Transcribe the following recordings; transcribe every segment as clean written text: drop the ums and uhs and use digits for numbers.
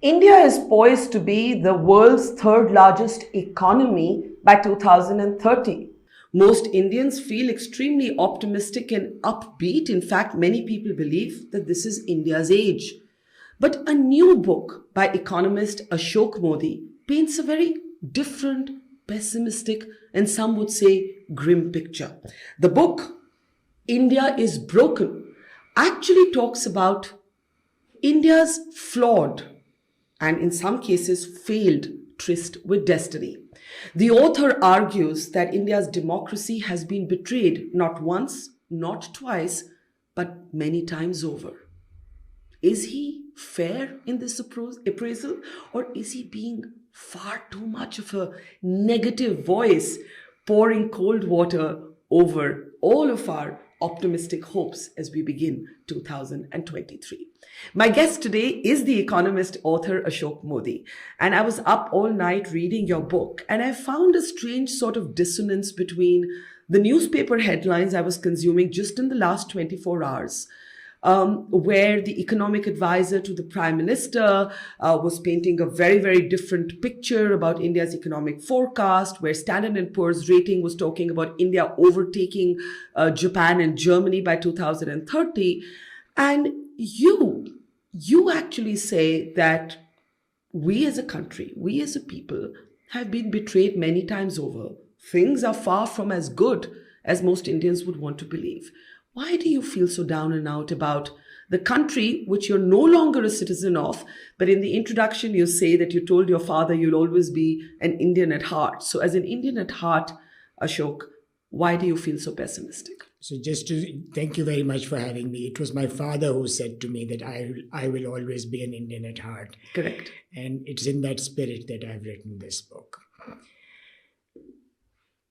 India is poised to be the world's third largest economy by 2030. Most Indians feel extremely optimistic and upbeat. In fact, many people believe that this is India's age. But a new book by economist Ashoka Mody paints a very different, pessimistic, and some would say grim picture. The book, India is Broken, actually talks about India's flawed and in some cases failed tryst with destiny. The author argues that India's democracy has been betrayed not once, not twice, but many times over. Is he fair in this appraisal, or is he being far too much of a negative voice, pouring cold water over all of our optimistic hopes as we begin 2023? My guest today is the Economist author Ashoka Mody, and I was up all night reading your book, and I found a strange sort of dissonance between the newspaper headlines I was consuming just in the last 24 hours, where the economic advisor to the Prime Minister was painting a very, very different picture about India's economic forecast, where Standard & Poor's rating was talking about India overtaking Japan and Germany by 2030. And you actually say that we as a country, we as a people have been betrayed many times over. Things are far from as good as most Indians would want to believe. Why do you feel so down and out about the country which you're no longer a citizen of? But in the introduction, you say that you told your father you'll always be an Indian at heart. So as an Indian at heart, Ashok, why do you feel so pessimistic? So just to thank you very much for having me. It was my father who said to me that I will always be an Indian at heart. Correct. And it's in that spirit that I've written this book.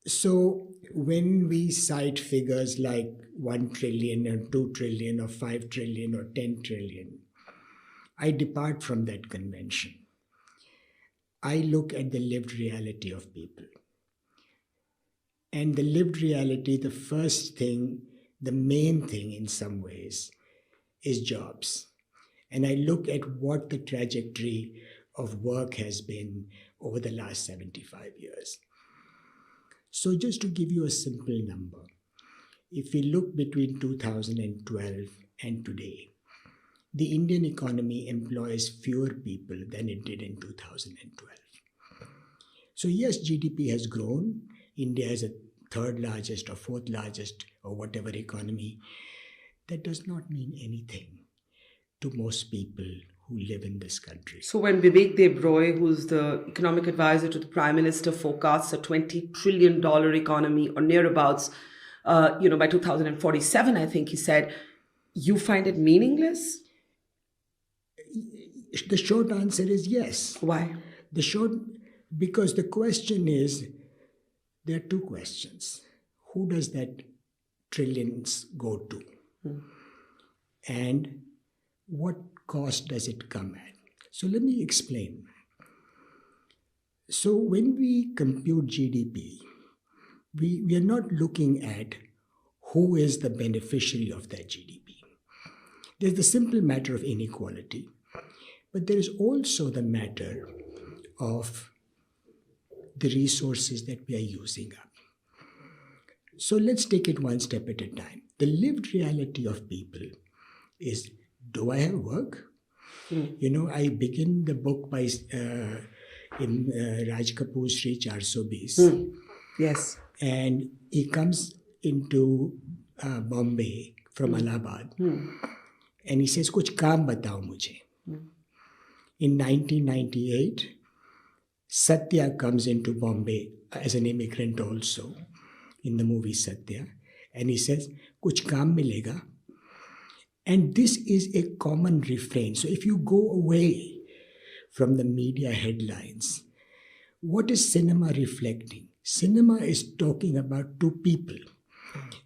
So when we cite figures like 1 trillion or 2 trillion or 5 trillion or 10 trillion, I depart from that convention. I look at the lived reality of people. And the lived reality, the first thing, the main thing in some ways, is jobs. And I look at what the trajectory of work has been over the last 75 years. So just to give you a simple number, if we look between 2012 and today, the Indian economy employs fewer people than it did in 2012. So yes, GDP has grown. India is a third largest or fourth largest or whatever economy. That does not mean anything to most people who live in this country. So when Vivek Debroy, who's the economic advisor to the Prime Minister, forecasts a $20 trillion economy or nearabouts, by 2047, I think he said, you find it meaningless? The short answer is yes. Why? Because the question is, there are two questions. Who does that trillions go to? And what cost does it come at? So let me explain. So when we compute GDP, we are not looking at who is the beneficiary of that GDP. There's the simple matter of inequality, but there is also the matter of the resources that we are using up. So let's take it one step at a time. The lived reality of people is, do I have work? I begin the book by in Raj Kapoor's Shri 420. Yes. And he comes into Bombay from Allahabad. And he says, kuch kaam batao mujhe. In 1998, Satya comes into Bombay as an immigrant also in the movie Satya. And he says, kuch kaam milega. And this is a common refrain. So if you go away from the media headlines, what is cinema reflecting? Cinema is talking about two people.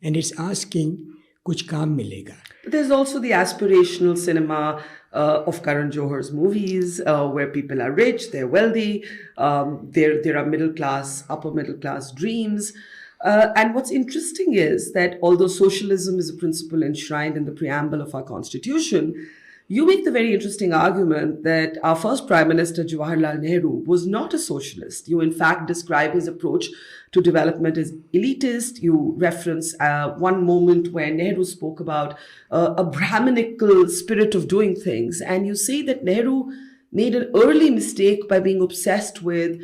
And it's asking, kuch kaam milega. But there's also the aspirational cinema of Karan Johar's movies, where people are rich, they're wealthy, there are middle class, upper middle class dreams. And what's interesting is that although socialism is a principle enshrined in the preamble of our constitution, You make the very interesting argument that our first Prime Minister, Jawaharlal Nehru, was not a socialist. You, in fact, describe his approach to development as elitist. You reference one moment where Nehru spoke about a Brahminical spirit of doing things. And you say that Nehru made an early mistake by being obsessed with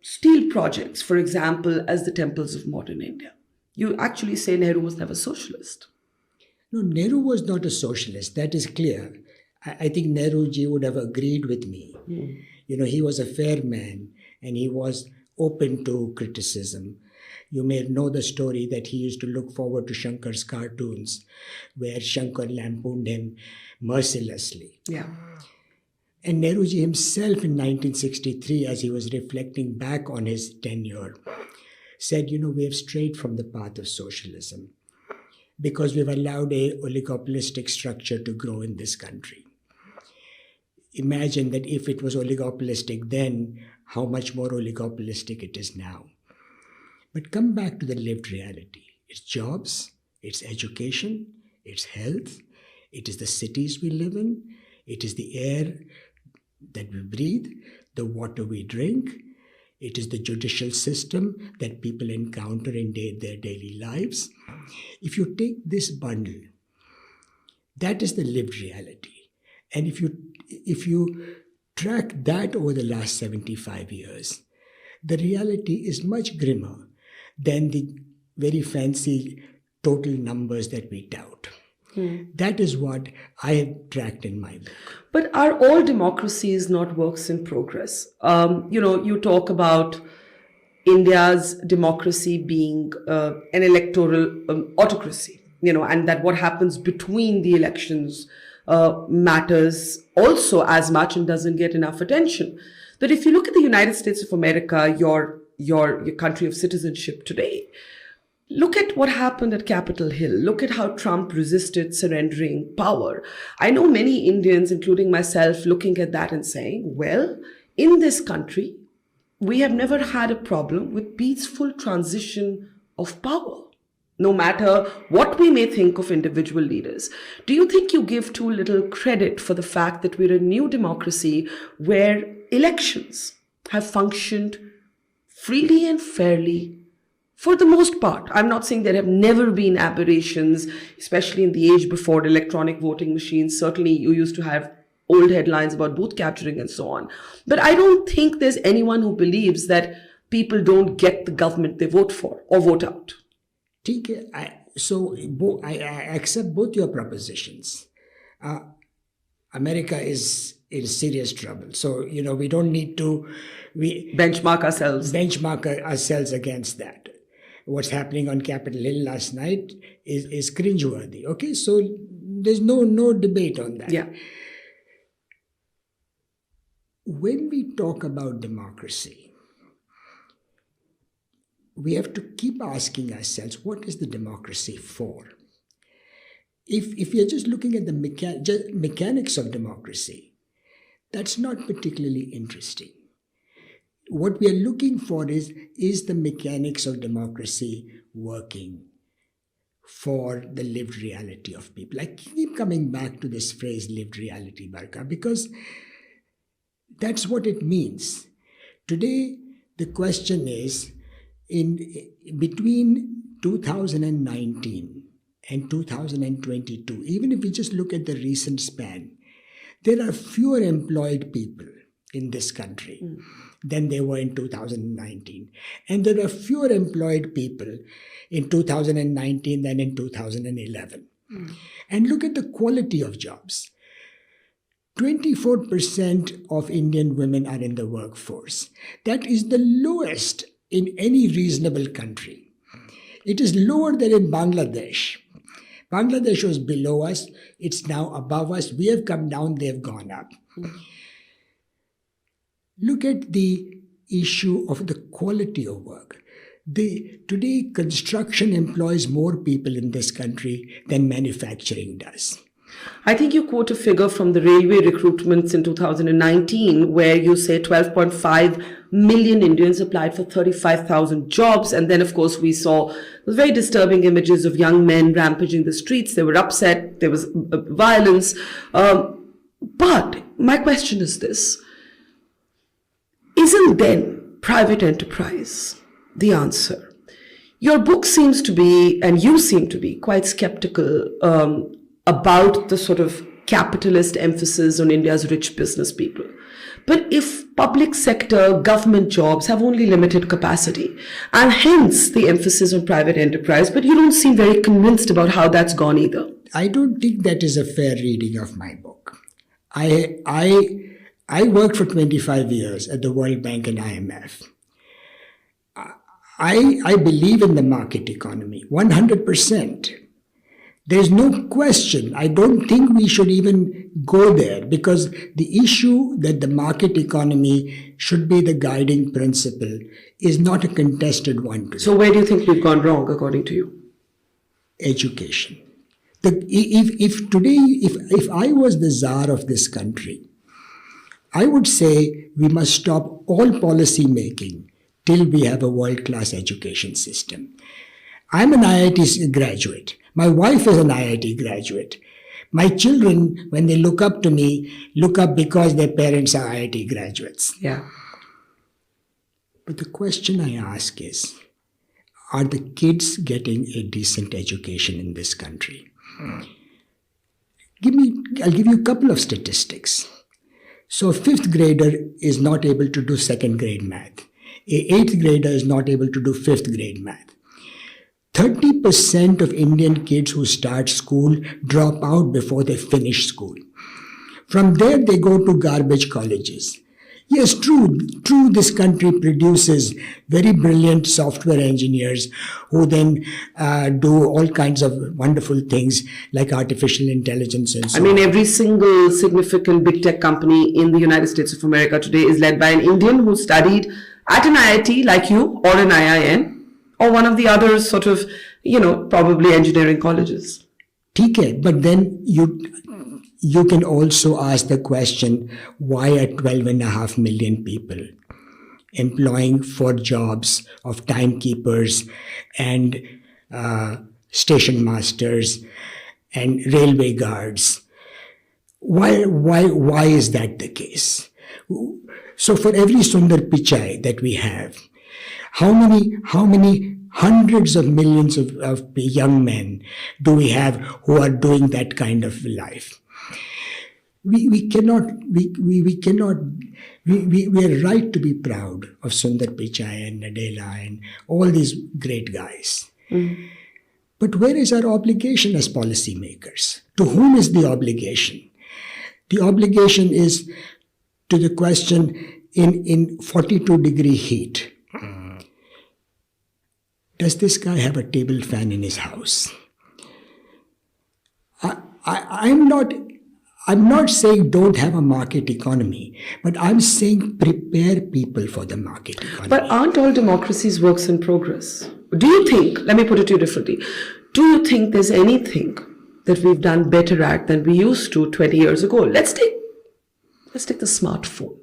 steel projects, for example, as the temples of modern India. You actually say Nehru was never socialist. No, Nehru was not a socialist. That is clear. I think Nehruji would have agreed with me. He was a fair man and he was open to criticism. You may know the story that he used to look forward to Shankar's cartoons, where Shankar lampooned him mercilessly. Yeah. And Nehruji himself in 1963, as he was reflecting back on his tenure, said, we have strayed from the path of socialism, because we've allowed a oligopolistic structure to grow in this country. Imagine that if it was oligopolistic then, how much more oligopolistic it is now. But come back to the lived reality. It's jobs, it's education, it's health, it is the cities we live in, it is the air that we breathe, the water we drink, it is the judicial system that people encounter in their daily lives. If you take this bundle, that is the lived reality. And if you track that over the last 75 years, the reality is much grimmer than the very fancy total numbers that we tout. That is what I have tracked in my book. But are all democracies not works in progress? You talk about India's democracy being an electoral autocracy, and that what happens between the elections matters also as much and doesn't get enough attention. But if you look at the United States of America, your country of citizenship today, look at what happened at Capitol Hill. Look at how Trump resisted surrendering power. I know many Indians, including myself, looking at that and saying, well, in this country, we have never had a problem with peaceful transition of power, no matter what we may think of individual leaders. Do you think you give too little credit for the fact that we're a new democracy where elections have functioned freely and fairly? For the most part, I'm not saying there have never been aberrations, especially in the age before electronic voting machines. Certainly, you used to have old headlines about booth capturing and so on. But I don't think there's anyone who believes that people don't get the government they vote for or vote out. I accept both your propositions. America is in serious trouble. So, we don't need to benchmark ourselves against that. What's happening on Capitol Hill last night is cringeworthy. Okay, so there's no debate on that. Yeah. When we talk about democracy, we have to keep asking ourselves, what is the democracy for? If you're just looking at the mechanics of democracy, that's not particularly interesting. What we are looking for is the mechanics of democracy working for the lived reality of people? I keep coming back to this phrase, lived reality, Barkha, because that's what it means. Today, the question is, between 2019 and 2022, even if we just look at the recent span, there are fewer employed people in this country than there were in 2019. And there are fewer employed people in 2019 than in 2011. And look at the quality of jobs. 24% of Indian women are in the workforce. That is the lowest in any reasonable country. It is lower than in Bangladesh. Bangladesh was below us. It's now above us. We have come down, they have gone up. Look at the issue of the quality of work. Today, construction employs more people in this country than manufacturing does. I think you quote a figure from the railway recruitments in 2019 where you say 12.5 million Indians applied for 35,000 jobs. And then, of course, we saw very disturbing images of young men rampaging the streets. They were upset. There was violence. But my question is this: isn't then private enterprise the answer? Your book seems to be, and you seem to be, quite skeptical about the sort of capitalist emphasis on India's rich business people. But if public sector government jobs have only limited capacity, and hence the emphasis on private enterprise, but you don't seem very convinced about how that's gone either. I don't think that is a fair reading of my book. I worked for 25 years at the World Bank and IMF. I believe in the market economy, 100%. There's no question. I don't think we should even go there, because the issue that the market economy should be the guiding principle is not a contested one today. So where do you think we've gone wrong, according to you? Education. If I was the czar of this country, I would say we must stop all policy making till we have a world-class education system. I'm an IIT graduate. My wife is an IIT graduate. My children, when they look up to me, look up because their parents are IIT graduates. Yeah. But the question I ask is, are the kids getting a decent education in this country? I'll give you a couple of statistics. So a 5th grader is not able to do 2nd grade math. A 8th grader is not able to do 5th grade math. 30% of Indian kids who start school drop out before they finish school. From there, they go to garbage colleges. Yes, true, this country produces very brilliant software engineers who then do all kinds of wonderful things like artificial intelligence and so on. I mean, every single significant big tech company in the United States of America today is led by an Indian who studied at an IIT like you, or an IIN, or one of the other sort of, probably engineering colleges. Okay, but then you can also ask the question, why are 12.5 million people employing for jobs of timekeepers and station masters and railway guards? Why is that the case? So for every Sundar Pichai that we have, how many hundreds of millions of young men do we have who are doing that kind of life? We are right to be proud of Sundar Pichai and Nadella and all these great guys. Mm. But where is our obligation as policymakers? To whom is the obligation? The obligation is to the question in 42-degree heat. Does this guy have a table fan in his house? I'm not saying don't have a market economy, but I'm saying prepare people for the market economy. But aren't all democracies works in progress? Do you think, let me put it to you differently, do you think there's anything that we've done better at than we used to 20 years ago? Let's take the smartphone.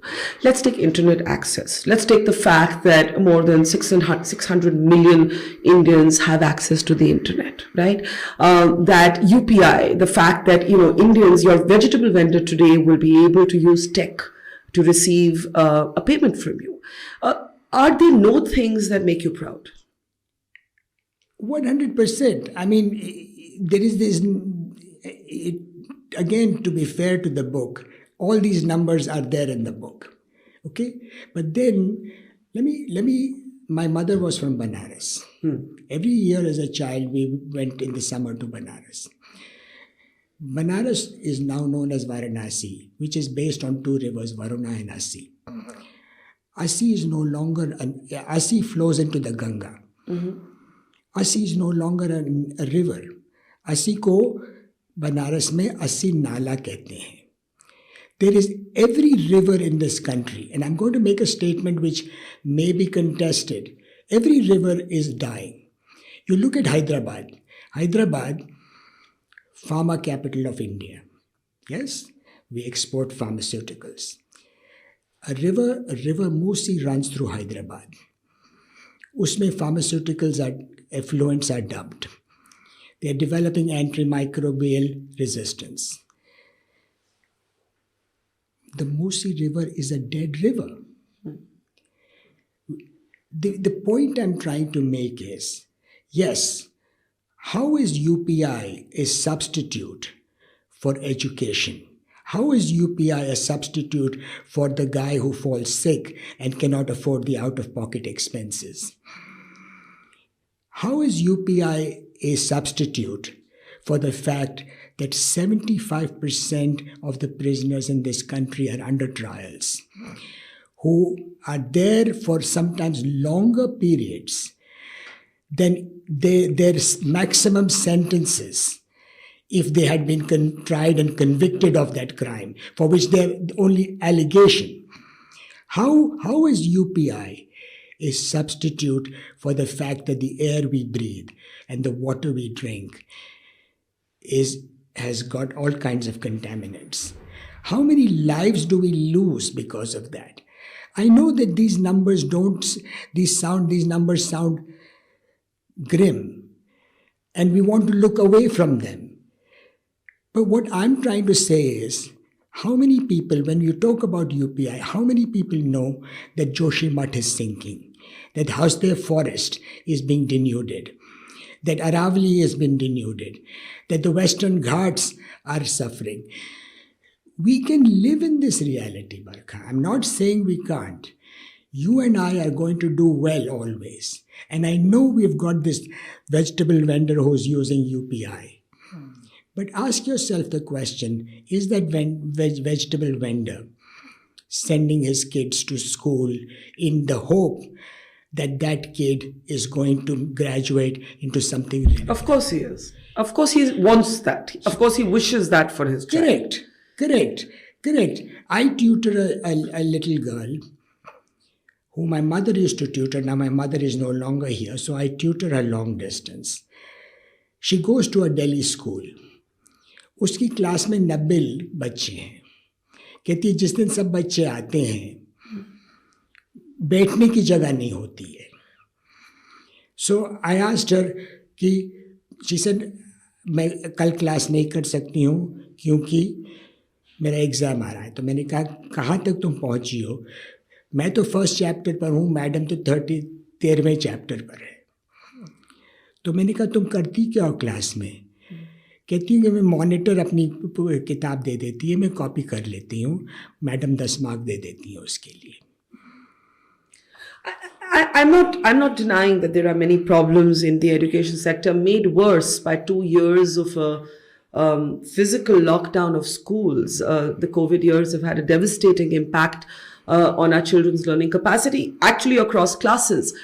Let's take internet access. Let's take the fact that more than 600 million Indians have access to the internet, right? That UPI, the fact that, Indians, your vegetable vendor today will be able to use tech to receive a payment from you. Are there no things that make you proud? 100%. I mean, there is this, again, to be fair to the book, all these numbers are there in the book, okay? But then, my mother was from Banaras. Every year as a child, we went in the summer to Banaras. Banaras is now known as Varanasi, which is based on 2 rivers, Varuna and Asi. Asi is no longer, Asi flows into the Ganga. Mm-hmm. Asi is no longer a river. Asi ko Banaras mein Asi Nala kehte hain. There is every river in this country, and I'm going to make a statement which may be contested. Every river is dying. You look at Hyderabad. Hyderabad, pharma capital of India. Yes, we export pharmaceuticals. A river Musi runs through Hyderabad. Usme pharmaceuticals effluents are dumped. They are developing antimicrobial resistance. the Musi River is a dead river. The point I'm trying to make is, yes, how is UPI a substitute for education? How is UPI a substitute for the guy who falls sick and cannot afford the out-of-pocket expenses? How is UPI a substitute for the fact that 75% of the prisoners in this country are under trials, who are there for sometimes longer periods than their maximum sentences if they had been tried and convicted of that crime, for which they're only allegation? How is UPI a substitute for the fact that the air we breathe and the water we drink has got all kinds of contaminants? How many lives do we lose because of that? I know that these numbers sound grim, and we want to look away from them. But what I'm trying to say is, how many people, when you talk about UPI, how many people know that Joshimath is sinking, that Hasdev Forest is being denuded, that Aravali has been denuded, that the Western Ghats are suffering? We can live in this reality, Barkha. I'm not saying we can't. You and I are going to do well always. And I know we've got this vegetable vendor who's using UPI. But ask yourself the question, is that vegetable vendor sending his kids to school in the hope that that kid is going to graduate into something real? Of course he is. Of course he wants that. Of course he wishes that for his child. Correct. I tutor a little girl who my mother used to tutor. Now my mother is no longer here, so I tutor her long distance. She goes to a Delhi school. उसकी class में 90 बच्चे हैं. कहती है जिस दिन सब बच्चे आते हैं बैठने की जगह नहीं होती है. So I asked her कि she said मैं कल क्लास नहीं कर सकती हूँ क्योंकि मेरा एग्ज़ाम आ रहा है. तो मैंने कहा कहाँ तक तुम पहुँची हो? मैं तो फर्स्ट चैप्टर पर हूँ, मैडम तो 13वें चैप्टर पर है. तो मैंने कहा तुम करती क्या हो क्लास में? कहती हूँ कि मैं मॉनिटर अपनी किताब दे देती है, मैं कॉपी कर लेती हूँ, मैडम 10 मार्क दे देती है उसके लिए. I'm not denying that there are many problems in the education sector, made worse by 2 years of a physical lockdown of schools. The COVID years have had a devastating impact on our children's learning capacity, actually across classes.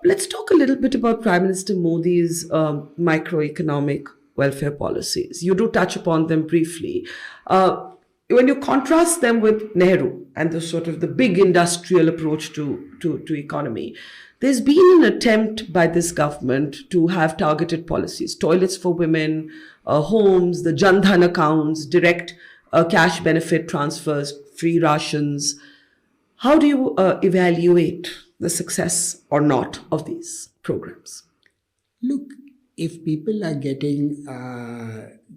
Let's talk a little bit about Prime Minister Modi's microeconomic welfare policies. You do touch upon them briefly. When you contrast them with Nehru and the sort of the big industrial approach to economy, there's been an attempt by this government to have targeted policies, toilets for women, homes, the Jan Dhan accounts, direct cash benefit transfers, free rations. How do you evaluate the success or not of these programs? Look, if people are getting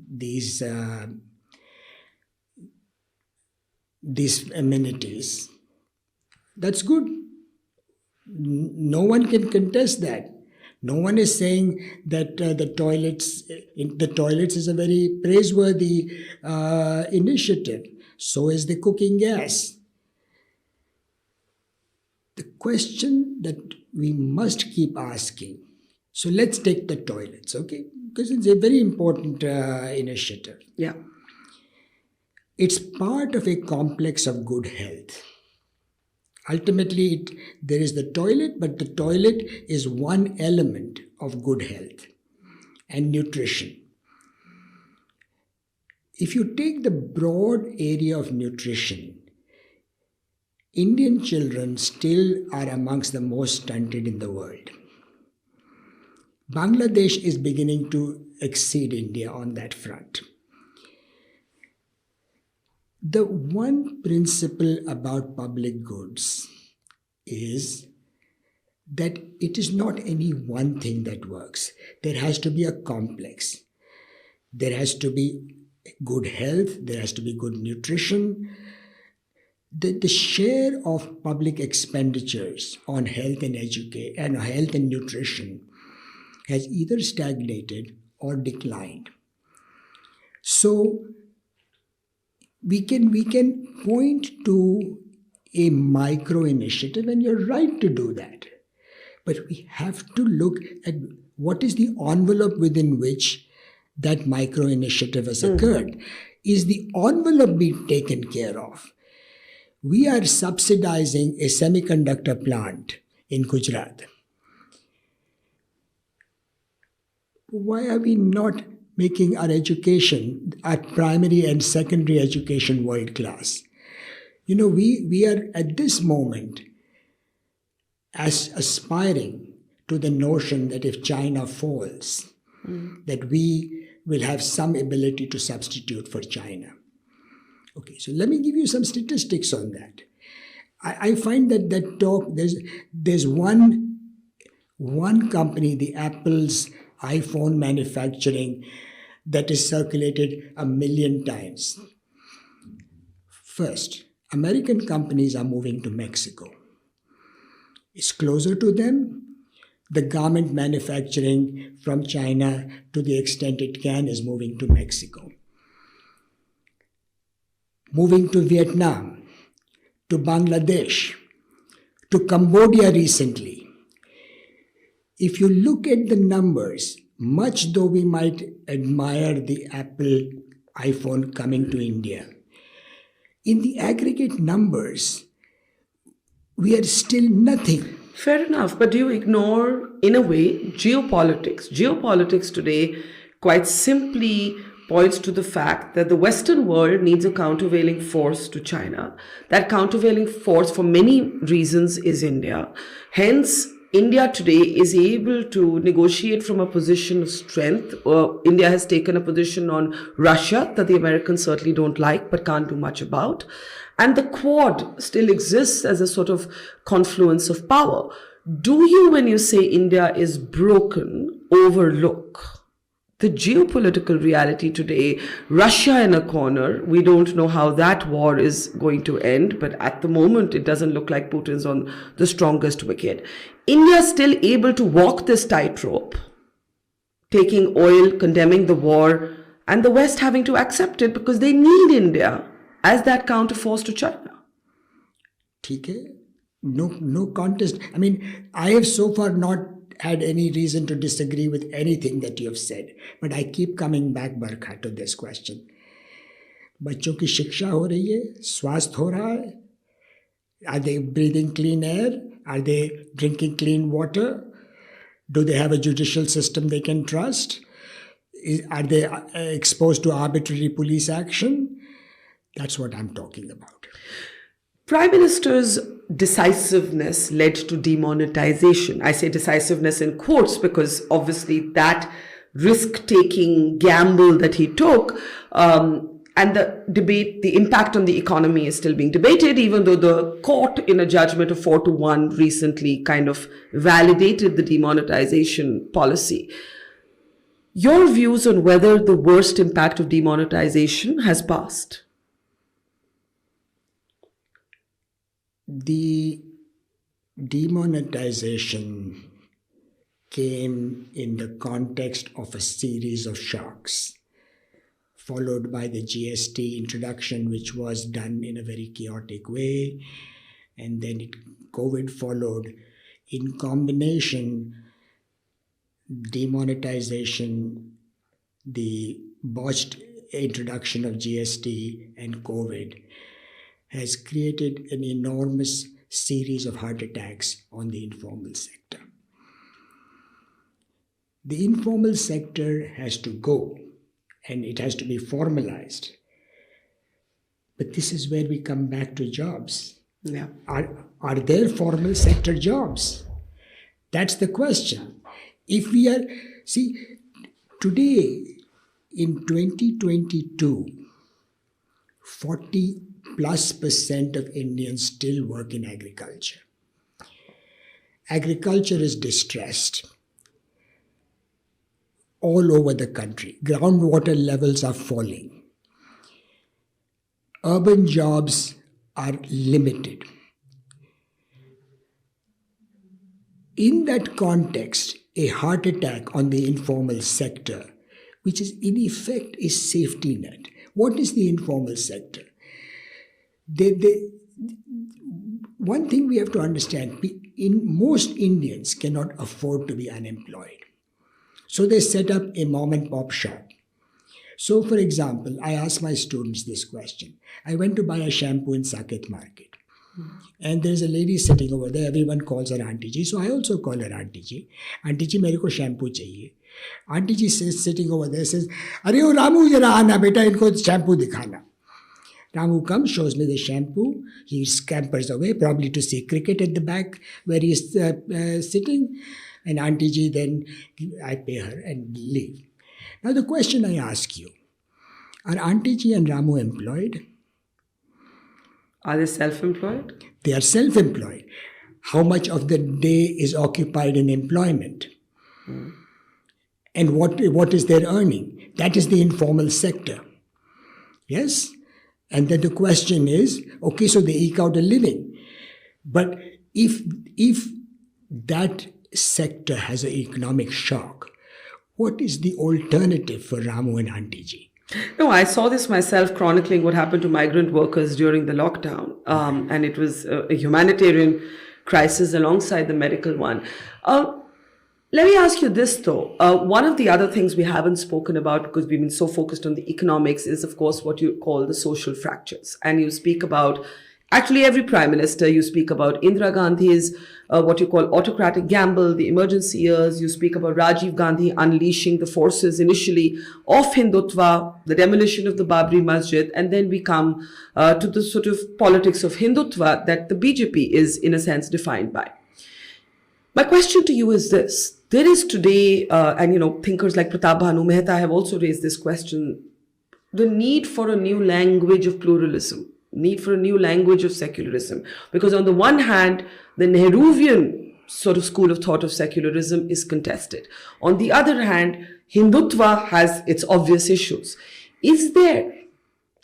these amenities, that's good. No one can contest that. No one is saying that the toilets is a very praiseworthy initiative. So is the cooking gas. The question that we must keep asking. So let's take the toilets, okay? Because it's a very important initiative. Yeah. It's part of a complex of good health. Ultimately, there is the toilet, but the toilet is one element of good health and nutrition. If you take the broad area of nutrition, Indian children still are amongst the most stunted in the world. Bangladesh is beginning to exceed India on that front. The one principle about public goods is that it is not any one thing that works. There has to be a complex. There has to be good health, there has to be good nutrition, the share of public expenditures on health and education and health and nutrition has either stagnated or declined. So we can point to a micro initiative, and you're right to do that. But we have to look at what is the envelope within which that micro initiative has occurred. Is the envelope being taken care of? We are subsidizing a semiconductor plant in Gujarat. Why are we not making our education, our primary and secondary education, world class? You know, we are at this moment as aspiring to the notion that if China falls, that we will have some ability to substitute for China. Okay, so let me give you some statistics on that. I find that talk, there's one company, the Apple's iPhone manufacturing, that is circulated 1 million times. First, American companies are moving to Mexico. It's closer to them. The garment manufacturing from China, to the extent it can, is moving to Mexico. Moving to Vietnam, to Bangladesh, to Cambodia recently. If you look at the numbers, much though we might admire the Apple iPhone coming to India, in the aggregate numbers, we are still nothing. Fair enough, but do you ignore, in a way, geopolitics? Geopolitics today quite simply points to the fact that the Western world needs a countervailing force to China. That countervailing force, for many reasons, is India. Hence, India today is able to negotiate from a position of strength. India has taken a position on Russia that the Americans certainly don't like but can't do much about. And the Quad still exists as a sort of confluence of power. Do you, when you say India is broken, overlook the geopolitical reality today? Russia in a corner, we don't know how that war is going to end, but at the moment it doesn't look like Putin's on the strongest wicket. India still able to walk this tightrope, taking oil, condemning the war, and the West having to accept it because they need India as that counterforce to China. Okay. No contest. I mean, I have so far not had any reason to disagree with anything that you have said, but I keep coming back, Barkha, to this question. बच्चों की शिक्षा हो रही है, स्वास्थ्य हो रहा है. Are they breathing clean air? Are they drinking clean water? Do they have a judicial system they can trust? Are they exposed to arbitrary police action? That's what I'm talking about. Prime Minister's decisiveness led to demonetization. I say decisiveness in quotes because obviously that risk-taking gamble that he took and the debate, the impact on the economy is still being debated, even though the court in a judgment of 4-1 recently kind of validated the demonetization policy. Your views on whether the worst impact of demonetization has passed? The demonetization came in the context of a series of shocks, followed by the GST introduction, which was done in a very chaotic way, and then COVID followed. In combination, demonetization, the botched introduction of GST, and COVID has created an enormous series of heart attacks on the informal sector. The informal sector has to go, and it has to be formalized. But this is where we come back to jobs. Yeah. Are there formal sector jobs? That's the question. If we are, see, today in 2022, 40+% of Indians still work in agriculture. Agriculture is distressed all over the country. Groundwater levels are falling. Urban jobs are limited. In that context, a heart attack on the informal sector, which is in effect a safety net. What is the informal sector? One thing we have to understand, most Indians cannot afford to be unemployed. So they set up a mom and pop shop. So for example, I ask my students this question. I went to buy a shampoo in Saket Market. And there's a lady sitting over there. Everyone calls her Auntie Ji. So I also call her Auntie Ji. Auntie Ji, मेरे को shampoo चाहिए. Auntie Ji says, sitting over there, says, "अरे ओ रामू जरा आना बेटा, इनको shampoo दिखाना." Ramu comes, shows me the shampoo. He scampers away, probably to see cricket at the back where he is sitting. And Auntie Ji, then I pay her and leave. Now the question I ask you, are Auntie Ji and Ramu employed? Are they self-employed? They are self-employed. How much of the day is occupied in employment? And what is their earning? That is the informal sector. Yes? And then the question is, okay, so they eke out a living. But if that sector has an economic shock, what is the alternative for Ramu and Auntie Ji? No, I saw this myself chronicling what happened to migrant workers during the lockdown. And it was a humanitarian crisis alongside the medical one. Let me ask you this, though. One of the other things we haven't spoken about, because we've been so focused on the economics, is, of course, what you call the social fractures. And you speak about, actually, every prime minister, you speak about Indira Gandhi's, what you call autocratic gamble, the emergency years. You speak about Rajiv Gandhi unleashing the forces initially of Hindutva, the demolition of the Babri Masjid, and then we come to the sort of politics of Hindutva that the BJP is, in a sense, defined by. My question to you is this. There is today, and thinkers like Pratap Bhanu Mehta have also raised this question, the need for a new language of pluralism, need for a new language of secularism. Because on the one hand, the Nehruvian sort of school of thought of secularism is contested. On the other hand, Hindutva has its obvious issues. Is there,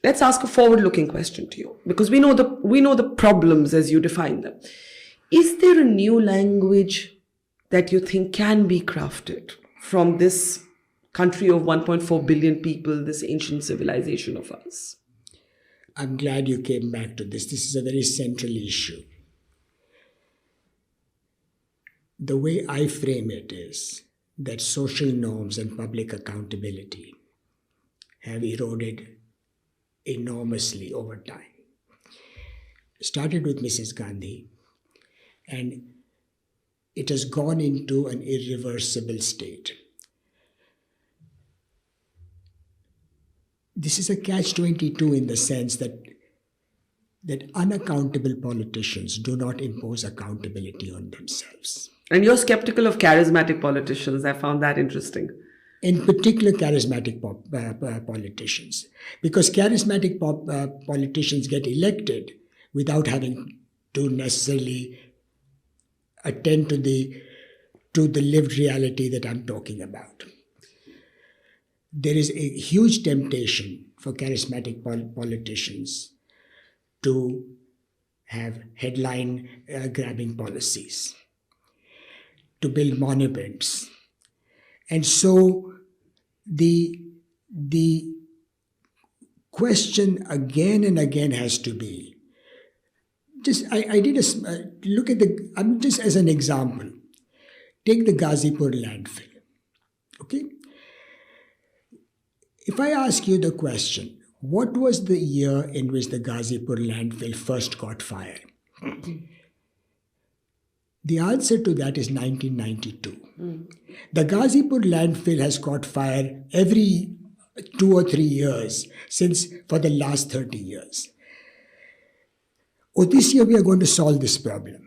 let's ask a forward-looking question to you, because we know the problems as you define them. Is there a new language that you think can be crafted from this country of 1.4 billion people, this ancient civilization of ours? I'm glad you came back to this. This is a very central issue. The way I frame it is that social norms and public accountability have eroded enormously over time. Started with Mrs. Gandhi, and it has gone into an irreversible state. This is a catch-22 in the sense that unaccountable politicians do not impose accountability on themselves. And you're skeptical of charismatic politicians. I found that interesting. In particular, charismatic politicians. Because charismatic politicians get elected without having to necessarily attend to the lived reality that I'm talking about. There is a huge temptation for charismatic politicians to have headline-grabbing policies, to build monuments. And so the question again and again has to be, I did a look at just as an example, take the Ghazipur landfill, okay? If I ask you the question, what was the year in which the Ghazipur landfill first caught fire? The answer to that is 1992. The Ghazipur landfill has caught fire every 2 or 3 years for the last 30 years. Oh, this year we are going to solve this problem.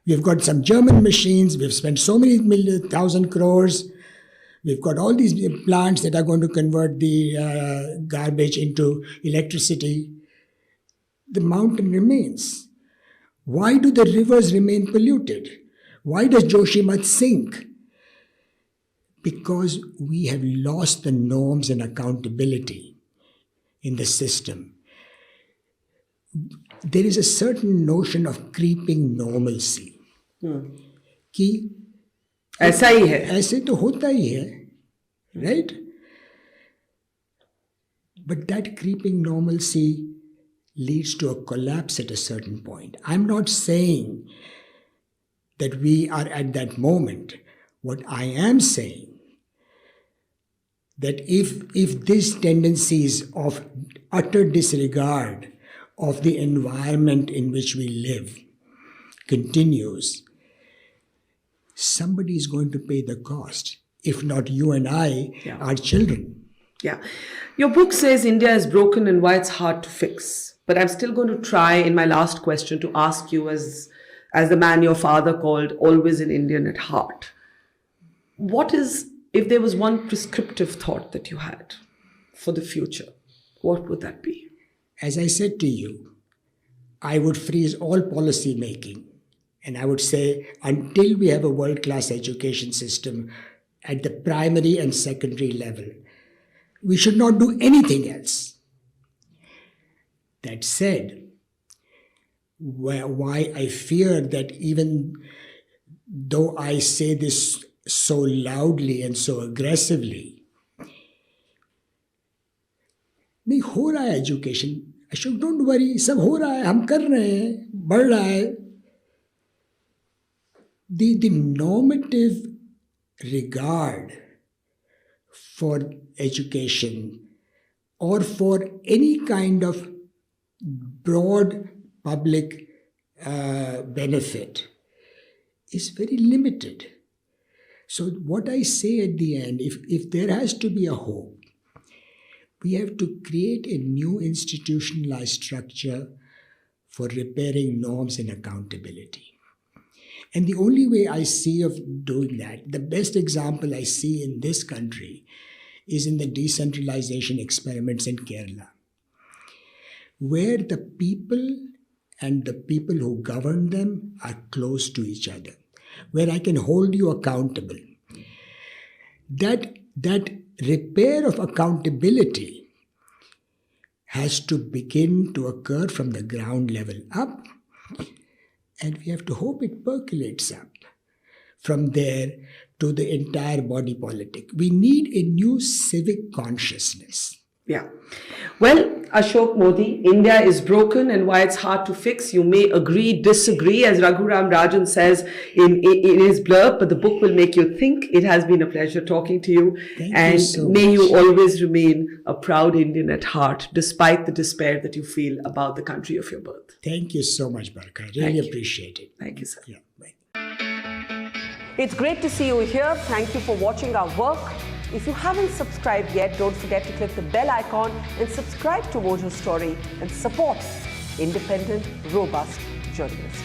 We've got some German machines. We've spent so many 1,000 crores. We've got all these plants that are going to convert the garbage into electricity. The mountain remains. Why do the rivers remain polluted? Why does Joshimath sink? Because we have lost the norms and accountability in the system. there is a certain notion of creeping normalcy. कि ऐसा ही है. ऐसे तो होता ही है, right? But that creeping normalcy leads to a collapse at a certain point. I'm not saying that we are at that moment. What I am saying, that if these tendencies of utter disregard of the environment in which we live continues, somebody is going to pay the cost. If not you and I, our children. Yeah. Your book says India is broken and why it's hard to fix. But I'm still going to try in my last question to ask you, as the man your father called always an Indian at heart. What is, if there was one prescriptive thought that you had for the future, what would that be? As I said to you, I would freeze all policy making. And I would say, until we have a world-class education system at the primary and secondary level, we should not do anything else. That said, why I fear that even though I say this so loudly and so aggressively, नहीं हो रहा है education. Ashok, don't worry, सब हो रहा है, हम कर रहे हैं, बढ़ रहा है. The normative regard for education or for any kind of broad public benefit is very limited. So what I say at the end, if there has to be a hope, we have to create a new institutionalized structure for repairing norms and accountability. And the only way I see of doing that, the best example I see in this country is in the decentralization experiments in Kerala, where the people and the people who govern them are close to each other, where I can hold you accountable. That repair of accountability has to begin to occur from the ground level up, and we have to hope it percolates up from there to the entire body politic. We need a new civic consciousness. Yeah. Well, Ashoka Mody, India is broken and why it's hard to fix. You may agree, disagree, as Raghuram Rajan says in his blurb, but the book will make you think. It has been a pleasure talking to you. Thank you so may much. you always remain a proud Indian at heart, despite the despair that you feel about the country of your birth. Thank you so much, Barkha. I really appreciate it. Thank you, sir. Yeah, bye. It's great to see you here. Thank you for watching our work. If you haven't subscribed yet, don't forget to click the bell icon and subscribe to Mojo Story and support independent, robust journalism.